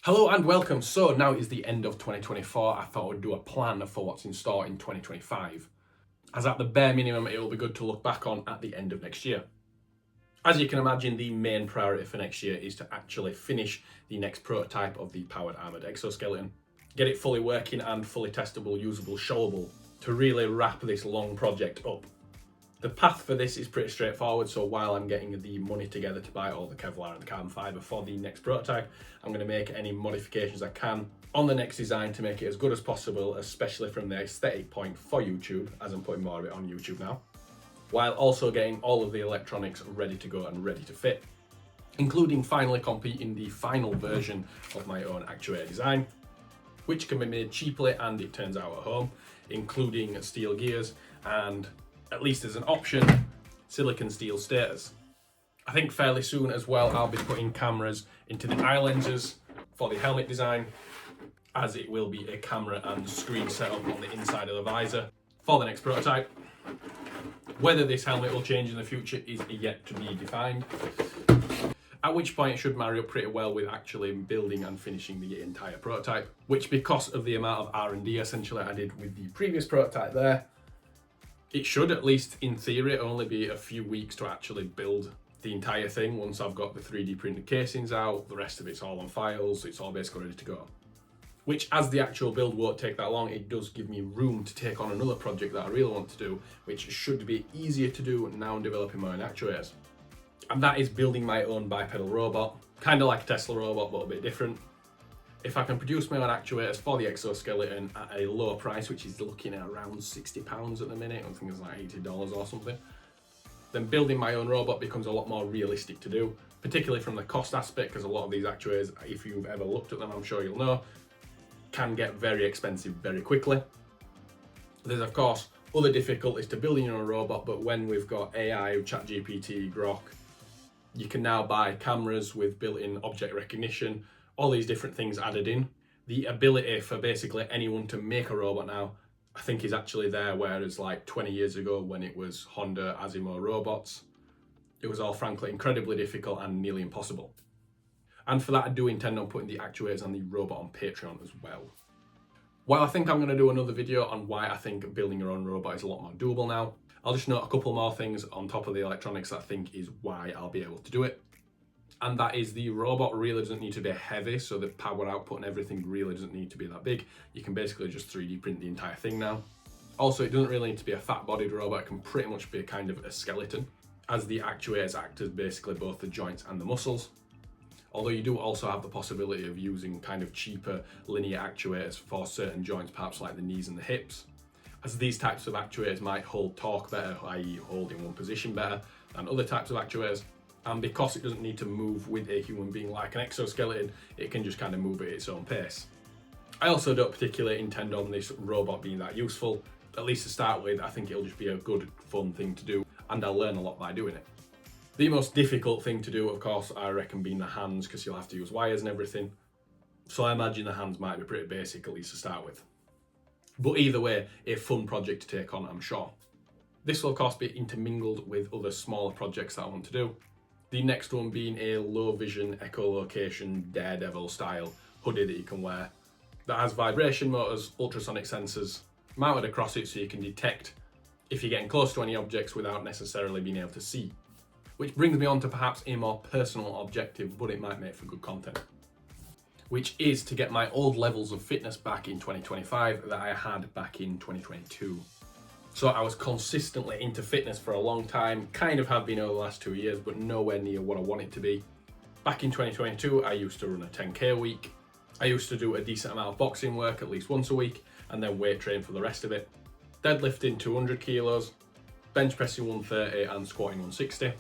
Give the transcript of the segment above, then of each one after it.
Hello and welcome. So now is the end of 2024. I thought I'd do a plan for what's in store in 2025. As at the bare minimum, it will be good to look back on at the end of next year. As you can imagine, the main priority for next year is to actually finish the next prototype of the powered armoured exoskeleton. Get it fully working and fully testable, usable, showable to really wrap this long project up. The path for this is pretty straightforward, so while I'm getting the money together to buy all the Kevlar and the carbon fibre for the next prototype, I'm going to make any modifications I can on the next design to make it as good as possible, especially from the aesthetic point for YouTube, as I'm putting more of it on YouTube now, while also getting all of the electronics ready to go and ready to fit, including finally completing the final version of my own actuator design, which can be made cheaply and it turns out at home, including steel gears and, at least as an option, silicon steel stators. I think fairly soon as well I'll be putting cameras into the eye lenses for the helmet design, as it will be a camera and screen setup on the inside of the visor for the next prototype. Whether this helmet will change in the future is yet to be defined, at which point it should marry up pretty well with actually building and finishing the entire prototype, which, because of the amount of R&D essentially I did with the previous prototype there, it should, at least in theory, only be a few weeks to actually build the entire thing. Once I've got the 3D printed casings out, the rest of it's all on files, it's all basically ready to go. Which, as the actual build won't take that long, it does give me room to take on another project that I really want to do, which should be easier to do now I'm developing my own actuators. And that is building my own bipedal robot, kind of like a Tesla robot, but a bit different. If I can produce my own actuators for the exoskeleton at a low price, which is looking at around £60 at the minute, I think it's like $80 or something, then building my own robot becomes a lot more realistic to do, particularly from the cost aspect, because a lot of these actuators, if you've ever looked at them, I'm sure you'll know, can get very expensive very quickly. There's of course other difficulties to building your own robot, but when we've got AI, ChatGPT, Grok, you can now buy cameras with built-in object recognition, all these different things added in. The ability for basically anyone to make a robot now, I think, is actually there, whereas like 20 years ago when it was Honda Asimo robots, it was all frankly incredibly difficult and nearly impossible. And for that, I do intend on putting the actuators and the robot on Patreon as well. While I think I'm going to do another video on why I think building your own robot is a lot more doable now, I'll just note a couple more things on top of the electronics that I think is why I'll be able to do it. And that is, the robot really doesn't need to be heavy, so the power output and everything really doesn't need to be that big. You can basically just 3D print the entire thing now. Also, it doesn't really need to be a fat-bodied robot, it can pretty much be a kind of a skeleton, as the actuators act as basically both the joints and the muscles. Although you do also have the possibility of using kind of cheaper linear actuators for certain joints, perhaps like the knees and the hips, as these types of actuators might hold torque better, i.e. hold in one position better than other types of actuators. And because it doesn't need to move with a human being like an exoskeleton, it can just kind of move at its own pace. I also don't particularly intend on this robot being that useful, at least to start with. I think it'll just be a good, fun thing to do, and I'll learn a lot by doing it. The most difficult thing to do, of course, I reckon, being the hands, because you'll have to use wires and everything. So I imagine the hands might be pretty basic, at least to start with. But either way, a fun project to take on, I'm sure. This will, of course, be intermingled with other smaller projects that I want to do. The next one being a low vision, echolocation, daredevil style hoodie that you can wear, that has vibration motors, ultrasonic sensors mounted across it so you can detect if you're getting close to any objects without necessarily being able to see. Which brings me on to perhaps a more personal objective, but it might make for good content, which is to get my old levels of fitness back in 2025 that I had back in 2022. So I was consistently into fitness for a long time, kind of have been over the last 2 years, but nowhere near what I want it to be. Back in 2022, I used to run a 10K a week. I used to do a decent amount of boxing work at least once a week, and then weight train for the rest of it. Deadlifting 200 kilos, bench pressing 130 and squatting 160.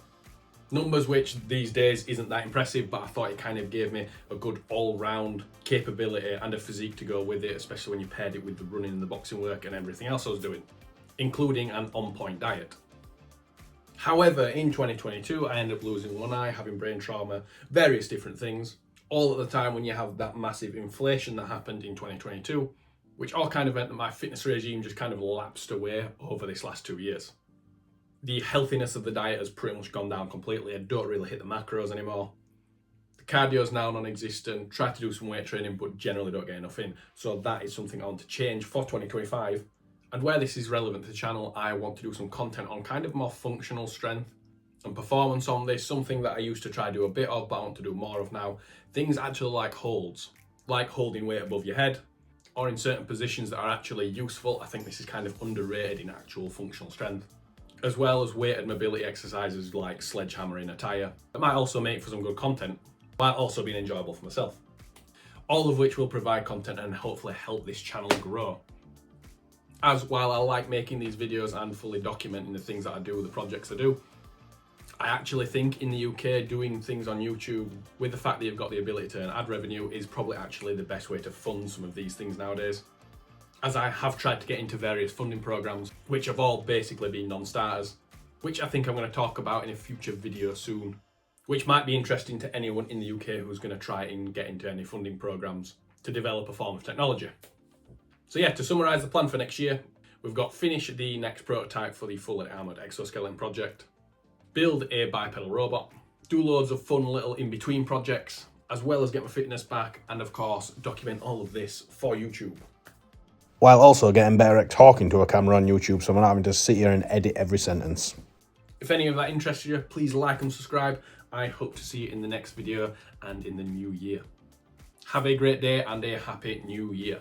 Numbers which these days isn't that impressive, but I thought it kind of gave me a good all-round capability and a physique to go with it, especially when you paired it with the running and the boxing work and everything else I was doing, including an on-point diet. However, in 2022, I ended up losing one eye, having brain trauma, various different things, all at the time when you have that massive inflation that happened in 2022, which all kind of meant that my fitness regime just kind of lapsed away over this last 2 years. The healthiness of the diet has pretty much gone down completely. I don't really hit the macros anymore. The Cardio's now non-existent, try to do some weight training, but generally don't get enough in. So that is something I want to change for 2025. And where this is relevant to the channel, I want to do some content on kind of more functional strength and performance on this, something that I used to try to do a bit of, but I want to do more of now. Things actually like holds, like holding weight above your head, or in certain positions that are actually useful. I think this is kind of underrated in actual functional strength, as well as weighted mobility exercises like sledgehammering a tyre. That might also make for some good content, while also being enjoyable for myself. All of which will provide content and hopefully help this channel grow. As while I like making these videos and fully documenting the things that I do, the projects I do, I actually think in the UK doing things on YouTube with the fact that you've got the ability to earn ad revenue is probably actually the best way to fund some of these things nowadays. As I have tried to get into various funding programs, which have all basically been non-starters, which I think I'm going to talk about in a future video soon, which might be interesting to anyone in the UK who's going to try and get into any funding programs to develop a form of technology. So yeah, to summarise the plan for next year, we've got finish the next prototype for the fully armoured exoskeleton project, build a bipedal robot, do loads of fun little in-between projects, as well as get my fitness back, and of course, document all of this for YouTube. While also getting better at talking to a camera on YouTube, so I'm not having to sit here and edit every sentence. If any of that interests you, please like and subscribe. I hope to see you in the next video and in the new year. Have a great day and a happy new year.